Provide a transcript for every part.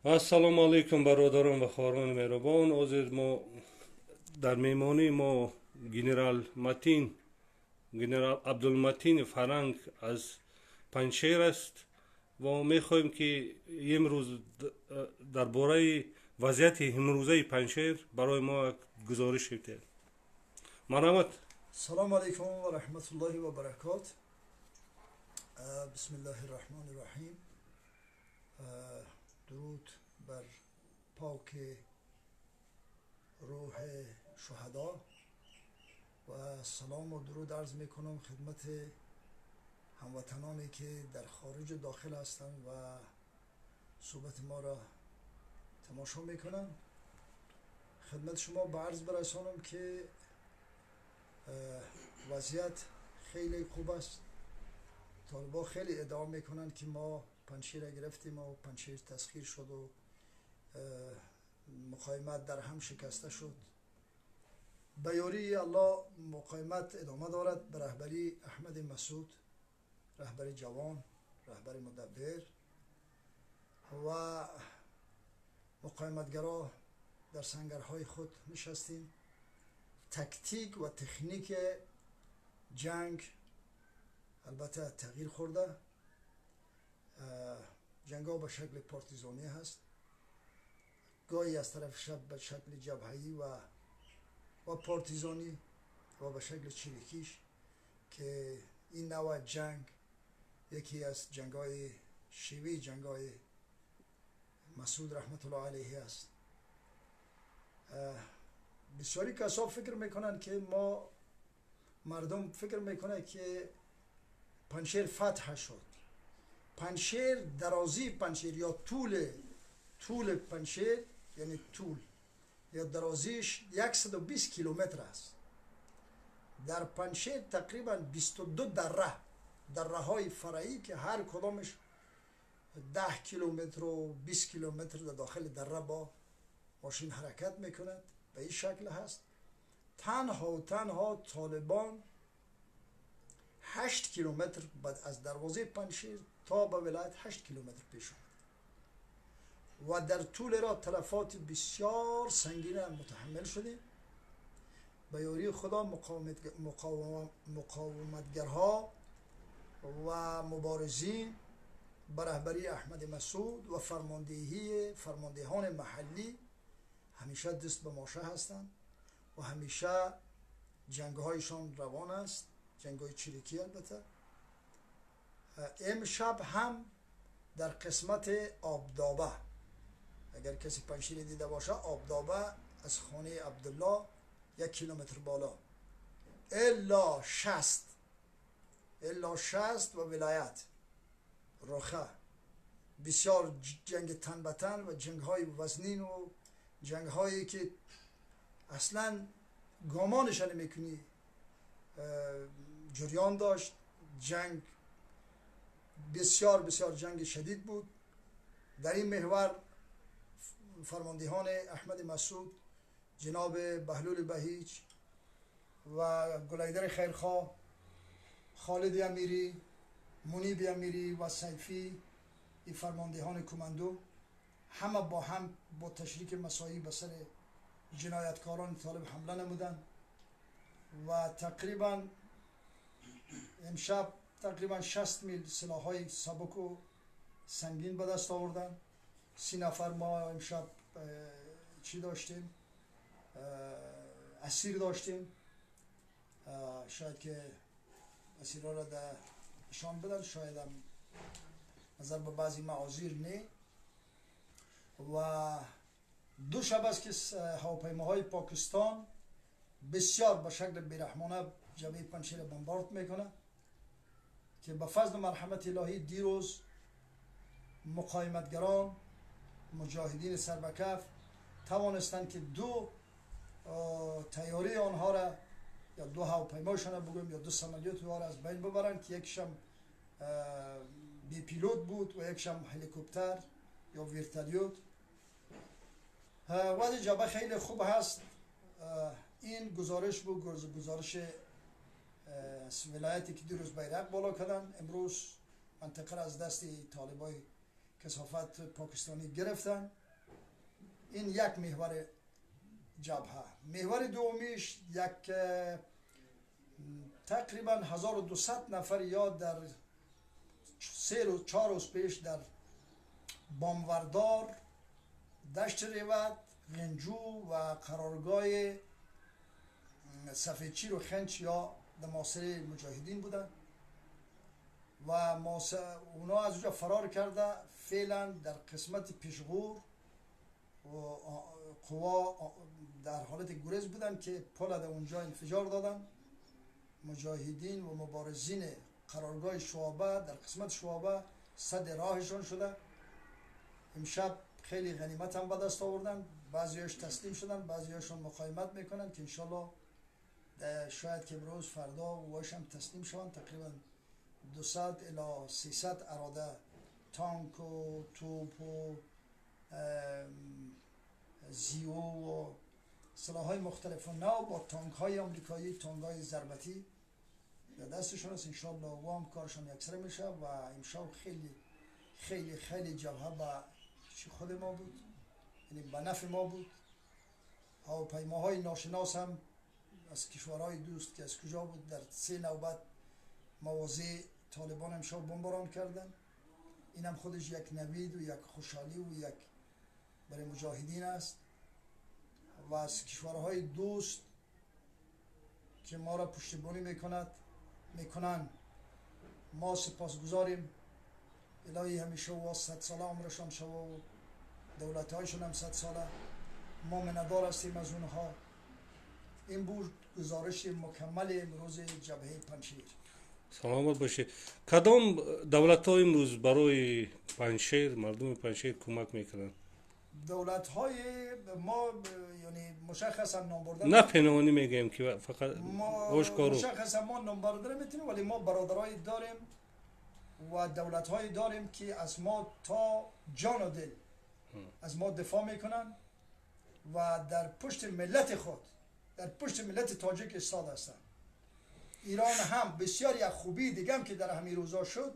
السلام علیکم برادران و خواهران مهربان. عزیز، ما در میمانی ما گنرال عبدالمتین فرنگ از پنشیر است و میخواهیم که امروز درباره وضعیت امروزه پنشیر برای ما گزارش بدهید. مرحمت. السلام علیکم و رحمت الله و برکات. بسم الله الرحمن الرحیم. درود بر پاک روح شهدا و سلام و درود عرض می کنم خدمت هموطنانی که در خارج و داخل هستند و صحبت ما را تماشا می کنند. خدمت شما به عرض برسانم که وضعیت خیلی خوب است. طالبا خیلی ادعا میکنند که ما پنشیر را گرفتیم و پنشیر تسخیر شد و مقاومت در هم شکسته شد. به یاری الله مقاومت ادامه دارد به رهبری احمد مسعود، رهبر جوان، رهبر مدبر و مقاومتگرا در سنگرهای خود نشستیم. تکتیک و تکنیک جنگ البته تغییر خورده. جنگ ها به شکل پارتیزانی هست، گاهی از طرف شب به شکل جبهه‌ای و پارتیزانی و به شکل چریکیش که این نوع جنگ یکی از جنگ های شیوه جنگ های مسعود رحمت الله علیه است. بسیاری کسا فکر میکنن که مردم فکر میکنه که پنشیر فتح شد. پنشیر، درازی پنشیر یا طول پنشیر، یعنی طول یا درازیش 120 کیلومتر است. در پنشیر تقریبا 22 دره های فرعی که هر کدامش 10 کیلومتر و 20 کیلومتر در داخل دره با ماشین حرکت میکند. به این شکل هست. تنها طالبان 8 کیلومتر بعد از دروازه پنشیر تا به ولایت 8 کیلومتر پیش آمد و در طول را تلفات بسیار سنگین متحمل شدیم. به یاری خدا مقاومتگرها و مبارزین به رهبری احمد مسعود و فرماندهان محلی همیشه دست به ماشه هستند و همیشه جنگ هایشان روان است، جنگ های چریکی. البته امشب هم در قسمت آبدابه، اگر کسی پنشیر دیده باشه، آبدابه از خانه عبدالله 1 کیلومتر بالا الا 60 و ولایت رخه بسیار جنگ تن به تن و جنگ های وزنین و جنگ هایی که اصلا گمانش نمیکنی جریان داشت. جنگ بسیار جنگ شدید بود. در این محور فرماندهان احمد مسعود جناب بهلول بهیج و گلیدر خیرخواه، خالد امیری، منیب امیری و سیفی، این فرماندهان کماندو همه با هم با تشریک مساعی به سر جنایتکاران طالب حمله نمودند و تقریبا امشب تقریبا 60 میل سلاح‌های سبک و سنگین به دست آوردن. 30 نفر ما امشب چی داشتیم؟ اسیر داشتیم. شاید که اسیرها را در نشان بدن، شاید هم نظر به بعضی معاذیر نه. و 2 شب است که هواپیماهای پاکستان بسیار به شکل بیرحمانه جبهه پنشیر بمبارد میکنه که به فضل مرحمت الهی دیروز مقاومتگران مجاهدین سربکف توانستند که 2 طیاره آنها را یا 2 هواپیماشان را بگویم یا 2 سمالیات را از بین ببرند که یکشم بی پیلوت بود و یکشم هلیکوپتر یا ورتالیوت. وضع جبهه خیلی خوب هست. این گزارش بود، گزارش ولایتی که دیروز بیرق بالا کردن. امروز منطقه را از دست طالبای کثافت پاکستانی گرفتن. این یک محور جبهه. محور دومیش یک تقریبا 1200 نفر یا در 3 روز 4 روز پیش در باموردار، دشت ریوت، غنجو و قرارگاه سفیدچیر و خنچ یا در محاصره مجاهدین بودن و اونا از اونجا فرار کرده. فعلا در قسمت پیشغور و قوا در حالت گریز بودن که پل در اونجا انفجار دادن. مجاهدین و مبارزین قرارگاه شعابه در قسمت شعابه صد راهشون شده. امشب خیلی غنیمت هم به دست آوردن، بعضیاش تسلیم شدن، بعضیاشون مقاومت میکنن که انشالله شاید که امروز فردا واش هم تسلیم شوند. تقریبا 200 الی 300 اراده تانک و توپ و زیو و سلاح‌های مختلف و نو با تانک‌های آمریکایی، تانک‌های ضربتی در دستشون است. انشالله وام کارشون یکسره میشه و امشب خیلی خیلی خیلی جبهه به خود ما بود، یعنی به نفع ما بود. هواپیماهای ناشناس هم از کشورهای دوست که از کجا بود در 3 نوبت مواضع طالبان امشب بمباران کردن. این هم خودش یک نوید و یک خوشحالی و یک برای مجاهدین است و از کشورهای دوست که ما را پشتیبانی میکنن ما سپاسگزاریم. الهی همیشه و 100 ساله عمرشان شو و دولت‌هایشون هم 100 ساله. ما منادار هستیم از اونها. این بود گزارش مکمل امروز جبهه پنجشیر. سلامت باشید. کدام دولت‌ها امروز برای پنجشیر، مردم پنجشیر کمک میکنن؟ دولت‌های ما یعنی مشخصا نام بردن نه پنهانی میگیم که فقط آشکارا مشخصا ما نام بردن نمیتونیم، ولی ما برادرایی داریم و دولت‌هایی داریم که از ما تا جان و دل از ما دفاع میکنن و در پشت ملت خود، در پشت ملت تاجیک ایستاده هستند. ایران هم بسیاری از خوبی دیگه هم که در همین روزا شد.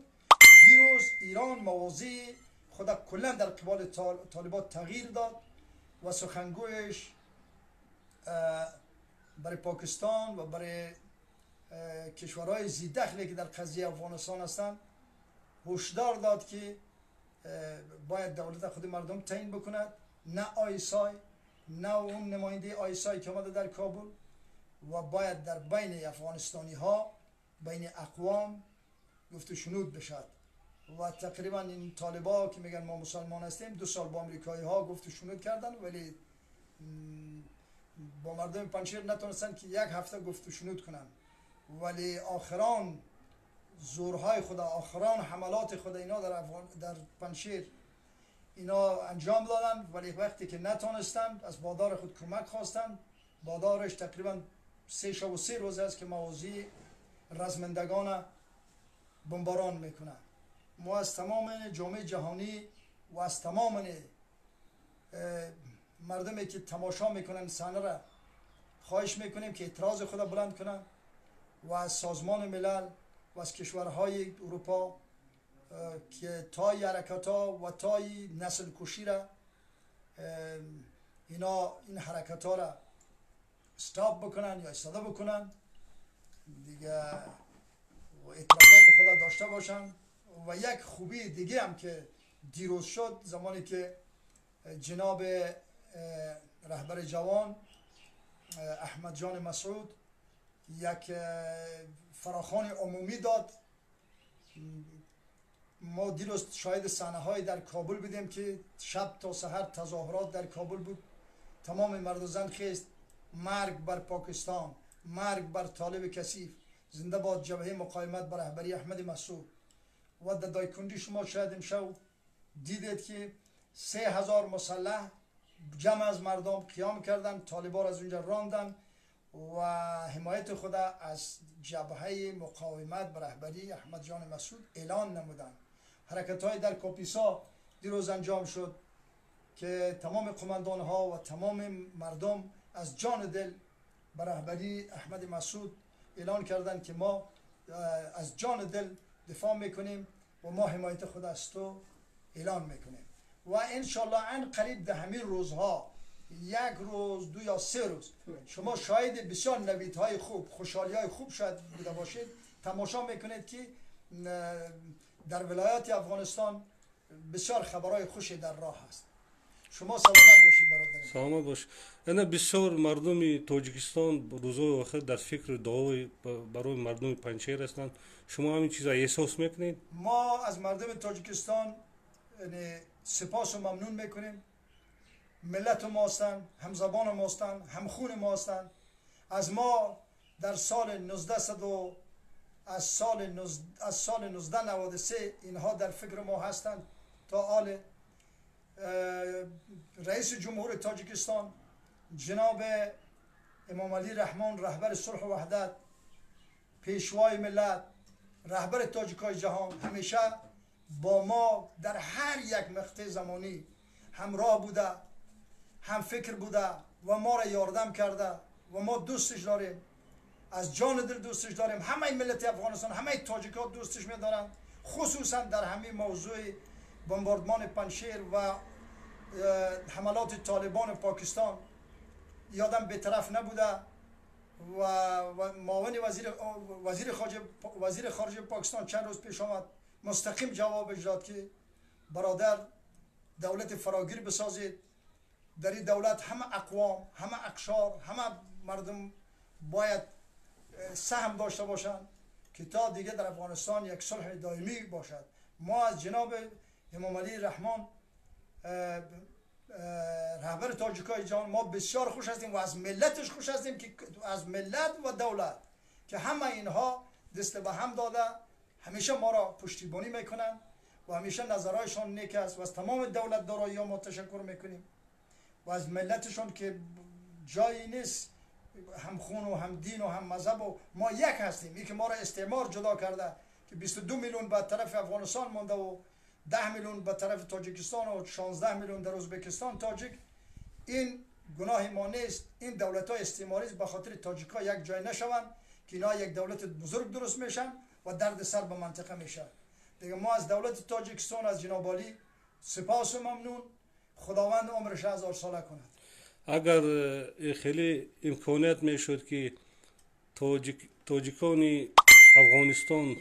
دیروز ایران موازی خود کلا در قبال طالبان تغییر داد و سخنگویش برای پاکستان و برای کشورهای ذی دخلی که در قضیه افغانستان هستند هشدار داد که باید دولت خود مردم تعیین بکند، نه آیسای، نه اون نماینده آیسای که آمده در کابل، و باید در بین افغانستانی ها، بین اقوام گفت و شنود بشد. و تقریبا این طالبا که میگن ما مسلمان هستیم 2 سال با امریکایی ها گفت و شنود کردن، ولی با مردم پنجشیر نتونستن که 1 هفته گفت و شنود کنن. ولی آخران زورهای خدا، آخران حملات خدا اینا در پنجشیر اینا انجام دادن، ولی وقتی که نتونستن از بادار خود کمک خواستن. بادارش تقریبا 3 روز است که موازی رزمندگان بمباران میکنه. ما از تمام جامعه جهانی و از تمام مردمی که تماشا میکنن صحنه را خواهش میکنیم که اعتراض خود بلند کنن و از سازمان ملل و از کشورهای اروپا که تای حرکت ها و تای نسل کشی را این حرکت ها را استاپ بکنن یا استاده بکنن دیگه و اعتراضات خود داشته باشن. و یک خوبی دیگه هم که دیروز شد زمانی که جناب رهبر جوان احمد جان مسعود یک فراخوان عمومی داد. ما دیروز شاهد صحنه های در کابل بودیم که شب تا سحر تظاهرات در کابل بود. تمام مرد و زن خیست مرگ بر پاکستان، مرگ بر طالب کثیف، زنده باد جبهه مقاومت بر رهبری احمد مسعود. و در دایکنڈی شما شاید امشب دیدید که 3000 مسلح جمع از مردم قیام کردن، طالبان از اونجا راندن و حمایت خود از جبهه مقاومت بر رهبری احمد جان مسعود اعلان نمودن. حرکت های در کاپیسا دیروز انجام شد که تمام قماندان ها و تمام مردم از جان دل بر رهبری احمد مسعود اعلان کردند که ما از جان دل دفاع میکنیم و ما حمایت خود از تو اعلان میکنیم و انشالله ان قریب در همین روزها 1 روز 2 یا 3 روز شما شاهد بسیار نویدهای خوب خوشحالی های خوب شاید بوده باشید تماشا میکنید که در ولایات افغانستان بسیار خبرهای خوشی در راه هست شما سلامت باشید برادران سلامت باش. انا بسیار مردم تاجیکستان روزهای آخر در فکر دعای برای مردم پنجشیر هستند. شما همین چیزا احساس میکنید؟ ما از مردم تاجیکستان یعنی سپاس و ممنون میکنیم ملت ما هستند همزبان ما هستند همخون ما هستند از ما در سال 1900 از سال 1993 اینها در فکر ما هستند تا حال رئیس جمهور تاجیکستان جناب امام علی رحمان رهبر صلح و وحدت پیشوای ملت رهبر تاجیکای جهان همیشه با ما در هر یک مقطع زمانی همراه بوده هم فکر بوده و ما را یاردم کرده و ما دوستش داریم از جان دل دوستش داریم همه ملت افغانستان همه تاجیکا دوستش می‌دارن خصوصا در همین موضوع بمباردمان پنجشیر و حملات طالبان پاکستان یادم به طرف نبوده و معاون وزیر خارجه پاکستان چند روز پیش آمد مستقیم جوابش داد که برادر دولت فراگیر بسازید در این دولت همه اقوام همه اقشار همه مردم باید سهم داشته باشند که تا دیگه در افغانستان یک صلح دائمی باشد ما از جناب امام علی رحمان رهبر تاجیکای جهان ما بسیار خوش هستیم و از ملتش خوش هستیم که از ملت و دولت که همه اینها دست به هم داده همیشه ما را پشتیبانی میکنن و همیشه نظرهایشان نیک است و از تمام دولت دارایی ما تشکر میکنیم و از ملتشان که جایی نیست هم خون و هم دین و هم مذهب و ما یک هستیم این که ما را استعمار جدا کرده که 22 میلیون به طرف افغانستان مونده و 10 میلیون به طرف تاجیکستان و 16 میلیون در ازبکستان تاجیک این گناه ما نیست این دولت های استعماری به خاطر تاجیکا یک جای نشوند که اینا یک دولت بزرگ درست میشن و درد سر به منطقه میشه دیگه ما از دولت تاجیکستان از جناب عالی سپاس و ممنون خداوند عمرش 1000 ساله کند اگر خیلی امکانیت میشد که تاجیکان افغانستان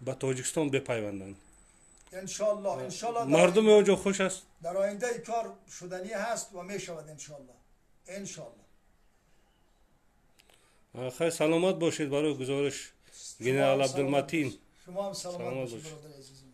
به تاجیکستان بپیوندند انشالله مردم اونجا خوش است در آینده ای کار شدنی هست و می شود انشالله خیلی سلامت باشید برای گزارش جنرال عبدالمتین شما هم سلامت سلامت باشید باشید. برادر عزیزم